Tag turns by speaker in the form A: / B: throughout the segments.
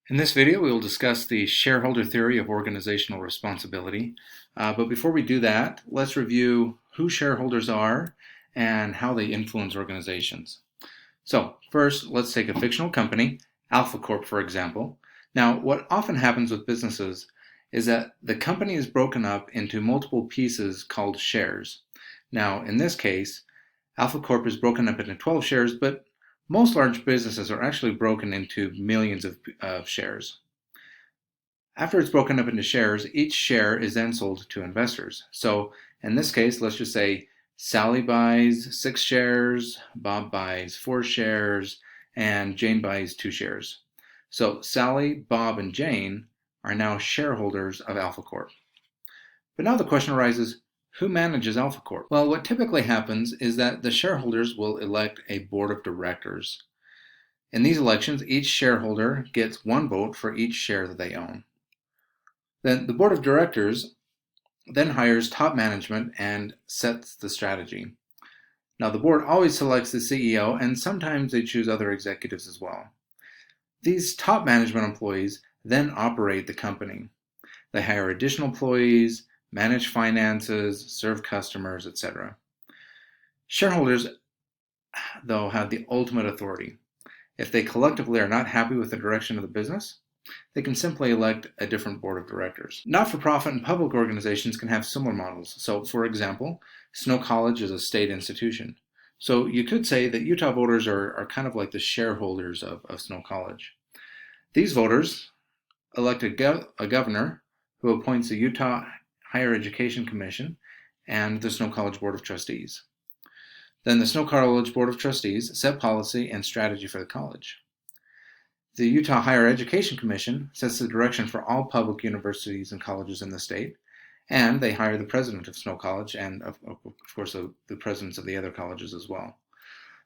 A: In this video, we will discuss the shareholder theory of organizational responsibility. But before we do that, let's review who shareholders are and how they influence organizations. So first, let's take a fictional company, Alpha Corp, for example. Now, what often happens with businesses is that the company is broken up into multiple pieces called shares. Now, in this case, Alpha Corp is broken up into 12 shares, but most large businesses are actually broken into millions of shares. After it's broken up into shares, each share is then sold to investors. So in this case, let's just say Sally buys 6 shares, Bob buys 4 shares, and Jane buys 2 shares. So Sally, Bob, and Jane are now shareholders of Alpha Corp. But now the question arises, who manages Alpha Corp? Well, what typically happens is that the shareholders will elect a board of directors. In these elections, each shareholder gets 1 vote for each share that they own. Then the board of directors then hires top management and sets the strategy. Now, the board always selects the CEO, and sometimes they choose other executives as well. These top management employees then operate the company. They hire additional employees, manage finances, serve customers, etc. Shareholders, though, have the ultimate authority. If they collectively are not happy with the direction of the business, they can simply elect a different board of directors. Not-for-profit and public organizations can have similar models. So, for example, Snow College is a state institution. So you could say that Utah voters are kind of like the shareholders of Snow College. These voters elect a governor who appoints the Utah Higher Education Commission and the Snow College Board of Trustees. Then the Snow College Board of Trustees set policy and strategy for the college. The Utah Higher Education Commission sets the direction for all public universities and colleges in the state, and they hire the president of Snow College and, of course, the presidents of the other colleges as well.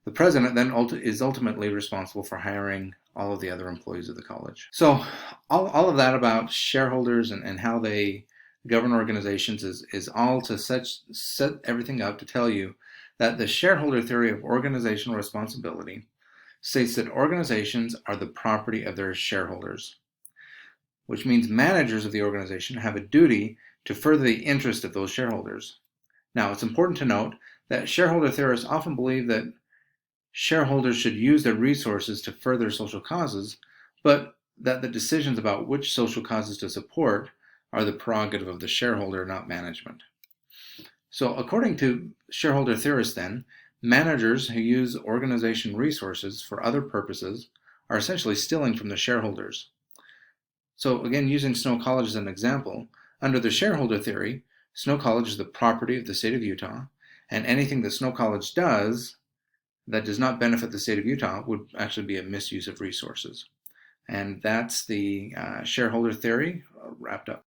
A: The president then is ultimately responsible for hiring all of the other employees of the college. So all of that about shareholders and how they govern organizations is all to set everything up to tell you that the shareholder theory of organizational responsibility states that organizations are the property of their shareholders, which means managers of the organization have a duty to further the interest of those shareholders. Now, it's important to note that shareholder theorists often believe that shareholders should use their resources to further social causes, but that the decisions about which social causes to support are the prerogative of the shareholder, not management. So according to shareholder theorists then, managers who use organization resources for other purposes are essentially stealing from the shareholders. So again, using Snow College as an example, under the shareholder theory, Snow College is the property of the state of Utah, and anything that Snow College does that does not benefit the state of Utah would actually be a misuse of resources. And that's the shareholder theory wrapped up.